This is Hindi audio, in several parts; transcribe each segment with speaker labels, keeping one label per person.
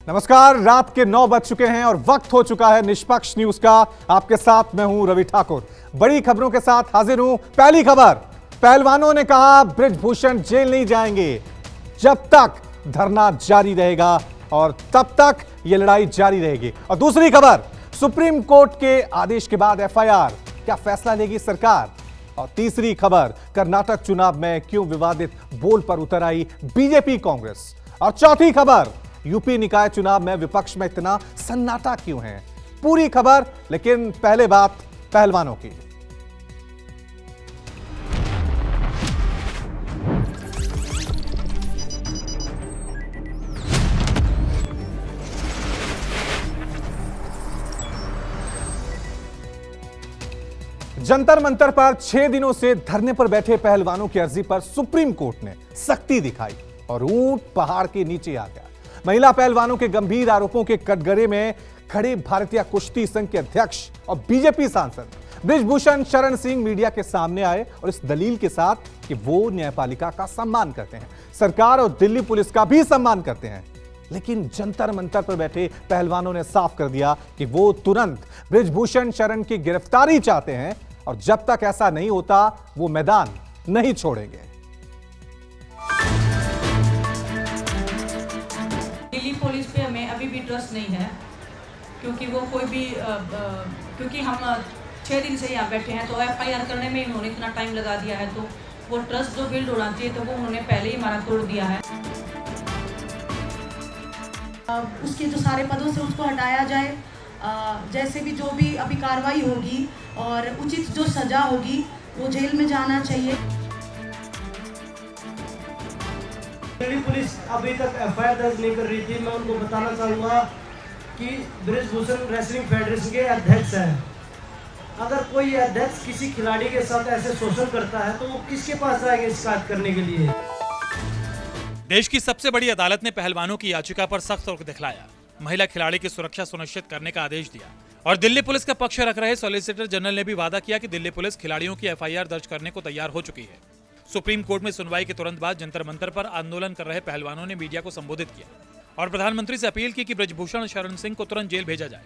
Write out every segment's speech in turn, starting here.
Speaker 1: नमस्कार, रात के 9 बज चुके हैं और वक्त हो चुका है निष्पक्ष न्यूज का। आपके साथ मैं हूं रवि ठाकुर। बड़ी खबरों के साथ हाजिर हूं। पहली खबर, पहलवानों ने कहा बृजभूषण जेल नहीं जाएंगे जब तक धरना जारी रहेगा और तब तक यह लड़ाई जारी रहेगी। और दूसरी खबर, सुप्रीम कोर्ट के आदेश के बाद एफआईआर, क्या फैसला लेगी सरकार। और तीसरी खबर, कर्नाटक चुनाव में क्यों विवादित बोल पर उतर आई बीजेपी कांग्रेस। और चौथी खबर, यूपी निकाय चुनाव में विपक्ष में इतना सन्नाटा क्यों है। पूरी खबर, लेकिन पहले बात पहलवानों की। जंतर मंतर पर 6 दिनों से धरने पर बैठे पहलवानों की अर्जी पर सुप्रीम कोर्ट ने सख्ती दिखाई और ऊंट पहाड़ के नीचे आ गया। महिला पहलवानों के गंभीर आरोपों के कटघरे में खड़े भारतीय कुश्ती संघ के अध्यक्ष और बीजेपी सांसद बृजभूषण शरण सिंह मीडिया के सामने आए और इस दलील के साथ कि वो न्यायपालिका का सम्मान करते हैं, सरकार और दिल्ली पुलिस का भी सम्मान करते हैं। लेकिन जंतर मंतर पर बैठे पहलवानों ने साफ कर दिया कि वो तुरंत बृजभूषण शरण की गिरफ्तारी चाहते हैं और जब तक ऐसा नहीं होता वो मैदान नहीं छोड़ेंगे।
Speaker 2: दिल्ली पुलिस पे हमें अभी भी ट्रस्ट नहीं है, क्योंकि वो कोई भी क्योंकि हम 6 दिन से यहाँ बैठे हैं, तो एफआईआर करने में उन्होंने इतना टाइम लगा दिया है, तो वो ट्रस्ट जो बिल्ड होना चाहिए तो वो उन्होंने पहले ही हमारा तोड़ दिया है।
Speaker 3: उसके जो सारे पदों से उसको हटाया जाए, जैसे भी जो भी अभी कार्रवाई होगी और उचित जो सजा होगी वो जेल में जाना चाहिए।
Speaker 4: दिल्ली पुलिस अभी तक एफआईआर दर्ज नहीं कर रही थी। मैं उनको बताना चाहूँगा कि बृजभूषण रेसलिंग फेडरेशन के अध्यक्ष हैं। अगर कोई अध्यक्ष किसी खिलाड़ी के साथ ऐसे शोषण करता है तो वो किसके पास जाएंगे शिकायत करने के लिए।
Speaker 5: देश की सबसे बड़ी अदालत ने पहलवानों की याचिका पर सख्त रुख दिखलाया, महिला खिलाड़ी की सुरक्षा सुनिश्चित करने का आदेश दिया और दिल्ली पुलिस का पक्ष रख रहे सॉलिसिटर जनरल ने भी वादा किया कि दिल्ली पुलिस खिलाड़ियों की एफआईआर दर्ज करने को तैयार हो चुकी है। सुप्रीम कोर्ट में सुनवाई के तुरंत बाद जंतर मंतर पर आंदोलन कर रहे पहलवानों ने मीडिया को संबोधित किया और प्रधानमंत्री से अपील की कि बृजभूषण शरण सिंह को तुरंत जेल भेजा जाए,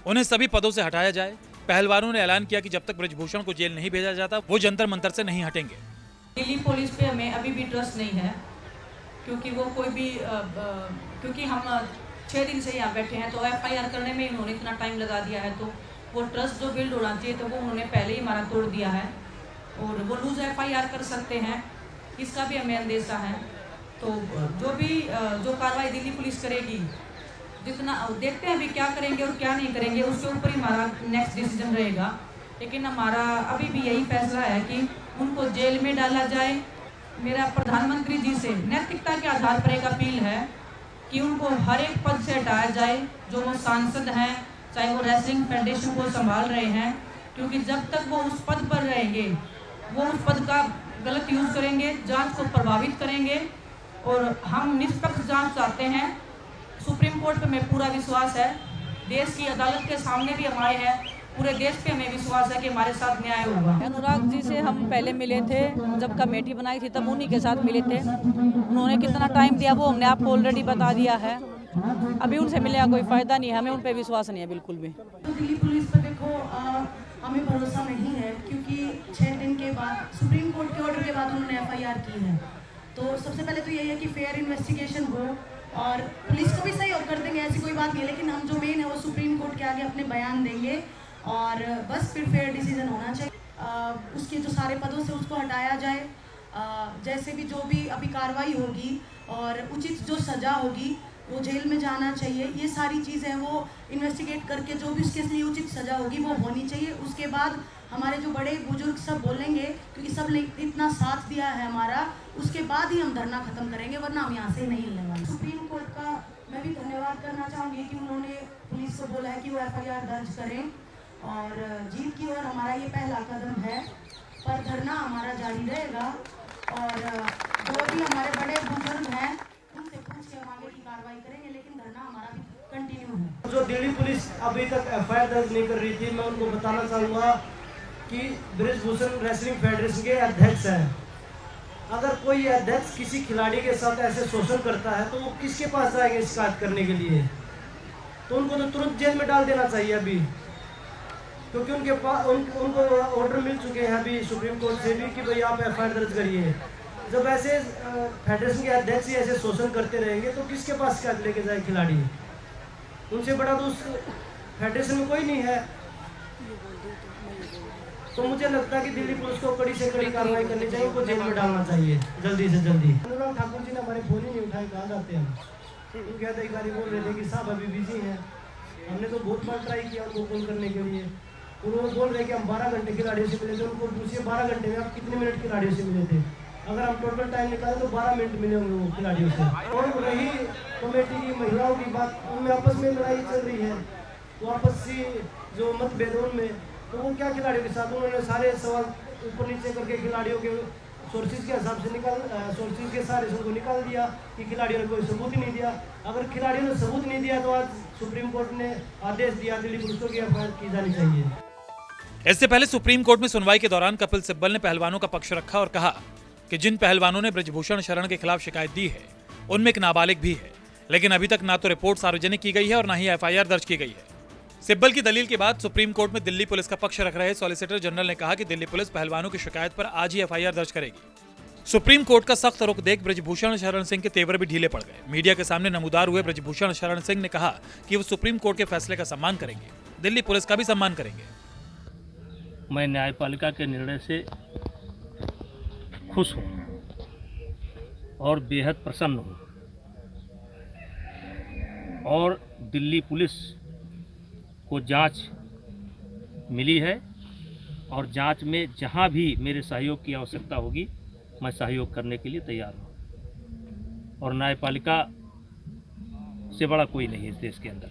Speaker 5: उन्हें सभी पदों से हटाया जाए। पहलवानों ने ऐलान किया कि जब तक बृजभूषण को जेल नहीं भेजा जाता वो जंतर मंतर से नहीं हटेंगे।
Speaker 2: दिल्ली पुलिस पे हमें अभी भी ट्रस्ट नहीं है, क्योंकि वो कोई भी क्योंकि हम 6 दिन से यहाँ बैठे हैं, तो एफआईआर करने में उन्होंने इतना टाइम लगा दिया है, तो वो ट्रस्ट जो बिल्ड होना चाहिए तो वो उन्होंने पहले ही हमारा तोड़ दिया है और वो लूज एफआईआर कर सकते हैं, इसका भी हमें अंदेशा है। तो जो कार्रवाई दिल्ली पुलिस करेगी, जितना देखते हैं अभी क्या करेंगे और क्या नहीं करेंगे, उसके ऊपर ही हमारा नेक्स्ट डिसीजन रहेगा। लेकिन हमारा अभी भी यही फैसला है कि उनको जेल में डाला जाए। मेरा प्रधानमंत्री जी से नैतिकता के आधार पर एक अपील है कि उनको हर एक पद से हटाया जाए, जो वो सांसद हैं, चाहे वो रेसलिंग फेडरेशन को संभाल रहे हैं, क्योंकि जब तक वो उस पद पर रहेंगे वो उस पद का गलत यूज करेंगे, जांच को प्रभावित करेंगे और हम निष्पक्ष जांच चाहते हैं। सुप्रीम कोर्ट पे हमें पूरा विश्वास है, देश की अदालत के सामने भी हम आए हैं, पूरे देश पे हमें विश्वास है कि हमारे साथ न्याय होगा।
Speaker 6: अनुराग जी से हम पहले मिले थे, जब कमेटी बनाई थी तब उन्हीं के साथ मिले थे। उन्होंने कितना टाइम दिया वो हमने आपको ऑलरेडी बता दिया है। अभी उनसे मिलने का कोई फायदा नहीं है, हमें उन पर विश्वास नहीं है बिल्कुल भी।
Speaker 3: तो दिल्ली पुलिस पर देखो हमें भरोसा नहीं है, क्योंकि 6 दिन के बाद सुप्रीम कोर्ट के ऑर्डर के बाद उन्होंने एफआईआर की है। तो सबसे पहले तो यही है कि फेयर इन्वेस्टिगेशन हो और पुलिस को भी सही और कर देंगे, ऐसी कोई बात नहीं है। लेकिन हम जो मेन है वो सुप्रीम कोर्ट के आगे अपने बयान देंगे और बस फिर फेयर डिसीजन होना चाहिए। उसके जो सारे पदों से उसको हटाया जाए, जैसे भी जो भी अभी कार्रवाई होगी और उचित जो सजा होगी वो जेल में जाना चाहिए। ये सारी चीज़ें वो इन्वेस्टिगेट करके जो भी उसके लिए उचित सजा होगी वो होनी चाहिए। उसके बाद हमारे जो बड़े बुजुर्ग सब बोलेंगे, क्योंकि सब ने इतना साथ दिया है हमारा, उसके बाद ही हम धरना खत्म करेंगे, वरना हम यहाँ से नहीं हिलने वाले। सुप्रीम कोर्ट का मैं भी धन्यवाद करना चाहूँगी कि उन्होंने पुलिस को बोला है कि वो एफआईआर दर्ज करें और जीत की ओर हमारा ये पहला कदम है, पर धरना हमारा जारी रहेगा और जो भी हमारे बड़े बुजुर्ग हैं उनसे पूछ के हम आगे की कार्रवाई करेंगे, लेकिन धरना हमारा भी कंटिन्यू है।
Speaker 4: जो दिल्ली पुलिस अभी तक एफआईआर दर्ज नहीं कर रही थी, मैं उनको बताना चाहूँगा कि बृजभूषण रेसलिंग फेडरेशन के अध्यक्ष हैं। अगर कोई अध्यक्ष किसी खिलाड़ी के साथ ऐसे शोषण करता है तो वो किसके पास जाएंगे शिकायत करने के लिए? तो उनको तो तुरंत जेल में डाल देना चाहिए अभी, क्योंकि उनके पास उनको ऑर्डर मिल चुके हैं अभी सुप्रीम कोर्ट से भी कि भाई आप एफआईआर दर्ज करिए। जब ऐसे फेडरेशन के अध्यक्ष ही ऐसे शोषण करते रहेंगे तो किसके पास शिकायत लेके जाए खिलाड़ी? उनसे बड़ा तो उस फेडरेशन में कोई नहीं है। तो मुझे लगता है कि दिल्ली पुलिस को कड़ी से कड़ी कार्रवाई करनी चाहिए, उनको जेल में डालना चाहिए जल्दी से जल्दी। अनुराग ठाकुर जी ने हमारे फोन ही नहीं उठाए, कहाँ जाते हैं? उनके अधिकारी बोल रहे थे कि साहब अभी बिजी हैं। हमने तो बहुत बार ट्राई किया उनको कॉल करने के लिए। उन्होंने बोल रहे कि हम 12 घंटे खिलाड़ियों से मिले थे। उनको पूछिए 12 घंटे में आप कितने मिनट खिलाड़ियों से मिले थे? अगर हम टोटल टाइम निकालें तो 12 मिनट मिले होंगे वो खिलाड़ियों से। और रही कमेटी की महिलाओं की बात, उनमें आपस में लड़ाई चल रही है, वो आपसी जो मतभेद उनमें, तो वो क्या खिलाड़ियों के साथ उन्होंने सारे सवाल ऊपर नीचे करके खिलाड़ियों के सोर्सेज के हिसाब से सोर्सेज के सारे सबको निकाल दिया कि खिलाड़ियों ने कोई सबूत ही नहीं दिया। अगर खिलाड़ियों ने सबूत नहीं दिया तो आज सुप्रीम कोर्ट ने आदेश दिया दिल्ली पुलिस को कि एफआईआर की जानी चाहिए।
Speaker 5: इससे पहले सुप्रीम कोर्ट में सुनवाई के दौरान कपिल सिब्बल ने पहलवानों का पक्ष रखा और कहा कि जिन पहलवानों ने ब्रजभूषण शरण के खिलाफ शिकायत दी है उनमें एक नाबालिग भी है, लेकिन अभी तक ना तो रिपोर्ट सार्वजनिक की गई है और ना ही एफआईआर दर्ज की गई है। सिब्बल की दलील के बाद सुप्रीम कोर्ट में दिल्ली पुलिस का पक्ष रख रहे सॉलिसिटर जनरल ने कहा कि दिल्ली पुलिस पहलवानों की शिकायत पर आज ही एफआईआर दर्ज करेगी। सुप्रीम कोर्ट का सख्त रुख देख ब्रजभूषण शरण सिंह के तेवर भी ढीले पड़ गए। मीडिया के सामने नमूदार हुए ब्रजभूषण शरण सिंह ने कहा कि वो सुप्रीम कोर्ट के फैसले का सम्मान करेंगे, दिल्ली पुलिस का भी सम्मान करेंगे।
Speaker 7: मैं न्यायपालिका के निर्णय से खुश हूँ और बेहद प्रसन्न हूँ और दिल्ली पुलिस को जांच मिली है और जांच में जहां भी मेरे सहयोग की आवश्यकता होगी मैं सहयोग करने के लिए तैयार हूं। और न्यायपालिका से बड़ा कोई नहीं इस देश के अंदर,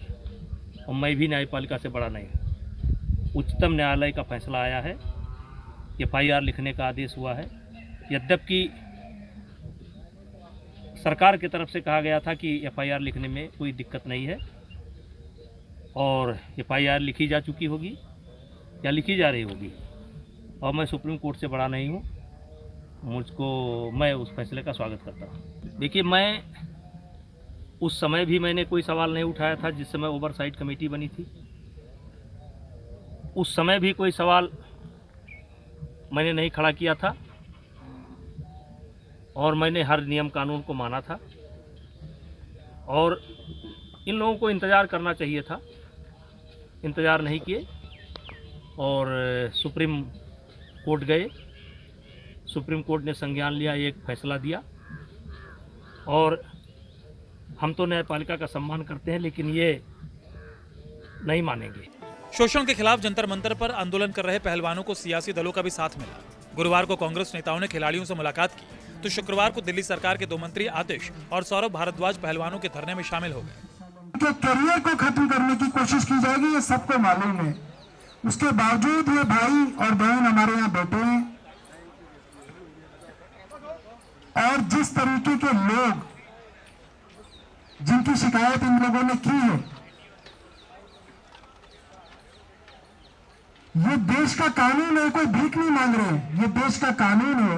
Speaker 7: और मैं भी न्यायपालिका से बड़ा नहीं हूं। उच्चतम न्यायालय का फैसला आया है, एफआईआर लिखने का आदेश हुआ है। यद्यपि सरकार की तरफ से कहा गया था कि एफआईआर लिखने में कोई दिक्कत नहीं है और एफआईआर लिखी जा चुकी होगी या लिखी जा रही होगी, और मैं सुप्रीम कोर्ट से बड़ा नहीं हूँ। मैं उस फैसले का स्वागत करता हूँ। देखिए, मैं उस समय भी मैंने कोई सवाल नहीं उठाया था जिस समय ओवरसाइट कमेटी बनी थी। उस समय भी कोई सवाल मैंने नहीं खड़ा किया था और मैंने हर नियम कानून को माना था और इन लोगों को इंतज़ार करना चाहिए था, इंतज़ार नहीं किए और सुप्रीम कोर्ट गए। सुप्रीम कोर्ट ने संज्ञान लिया, एक फैसला दिया और हम तो न्यायपालिका का सम्मान करते हैं, लेकिन ये नहीं मानेंगे।
Speaker 5: शोषण के खिलाफ जंतर मंतर पर आंदोलन कर रहे पहलवानों को सियासी दलों का भी साथ मिला। गुरुवार को कांग्रेस नेताओं ने खिलाड़ियों से मुलाकात की तो शुक्रवार को दिल्ली सरकार के 2 मंत्री आतिश और सौरभ भारद्वाज पहलवानों के धरने में शामिल हो गए।
Speaker 8: के करियर को खत्म करने की कोशिश की जाएगी, ये सबको मालूम है। उसके बावजूद ये भाई और बहन हमारे यहाँ बैठे हैं और जिस तरीके के लोग जिनकी शिकायत इन लोगों ने की है, ये देश का कानून है, कोई भीख नहीं मांग रहे हैं। ये देश का कानून है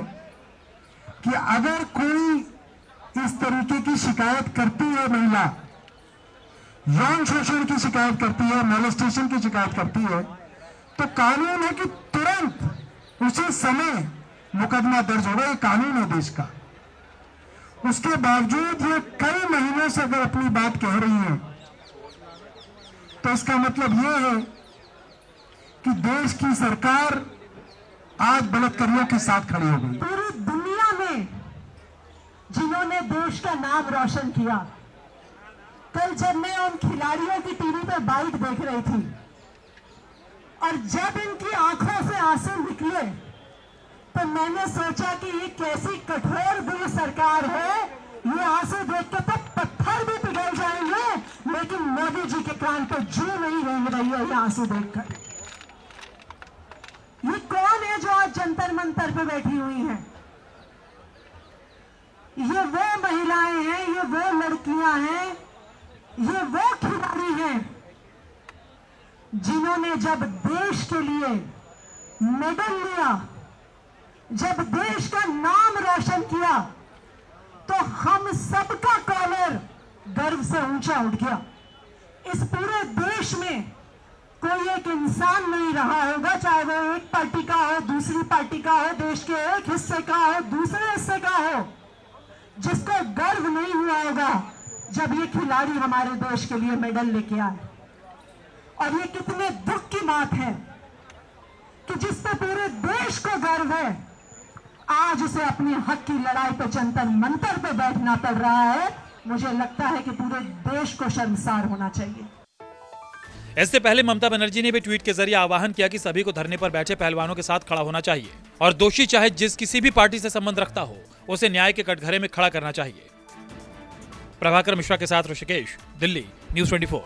Speaker 8: कि अगर कोई इस तरीके की शिकायत करती है, महिला यौन शोषण की शिकायत करती है, मोलेस्टेशन की शिकायत करती है, तो कानून है कि तुरंत उसी समय मुकदमा दर्ज होगा। ये कानून है देश का। उसके बावजूद ये कई महीनों से अगर अपनी बात कह रही है तो इसका मतलब ये है कि देश की सरकार आज बलात्कारियों के साथ खड़ी हो गई।
Speaker 9: पूरी दुनिया में जिन्होंने देश का नाम रोशन किया, कल जब मैं उन खिलाड़ियों की टीवी पे बाइट देख रही थी और जब इनकी आंखों से आंसू निकले तो मैंने सोचा कि ये कैसी कठोर दिल सरकार है। ये आंसू देख के तो पत्थर भी पिघल जाएंगे, लेकिन मोदी जी के कान पे जू नहीं रहेंगे भैया ये आंसू देखकर। ये कौन है जो आज जंतर मंतर पे बैठी हुई हैं? ये वो महिलाएं हैं, ये वो लड़कियां हैं, ये वो खिलाड़ी हैं जिन्होंने जब देश के लिए मेडल लिया जब देश का नाम रोशन किया तो हम सबका कॉलर गर्व से ऊंचा उठ गया। इस पूरे देश में कोई एक इंसान नहीं रहा होगा, चाहे वो एक पार्टी का हो, दूसरी पार्टी का हो, देश के एक हिस्से का हो, दूसरे हिस्से का हो, जिसको गर्व नहीं हुआ होगा जब ये खिलाड़ी हमारे देश के लिए मेडल लेके आए। और ये कितने दुख की बात है कि जिस पे पूरे देश को गर्व है, आज उसे अपने हक की लड़ाई पे जंतर मंतर पे बैठना पड़ रहा है। मुझे लगता है कि पूरे देश को शर्मसार होना चाहिए।
Speaker 5: इससे पहले ममता बनर्जी ने भी ट्वीट के जरिए आह्वान किया कि सभी को धरने पर बैठे पहलवानों के साथ खड़ा होना चाहिए और दोषी चाहे जिस किसी भी पार्टी से संबंध रखता हो, उसे न्याय के कटघरे में खड़ा करना चाहिए। प्रभाकर मिश्रा के साथ ऋषिकेश, दिल्ली, न्यूज़ 24।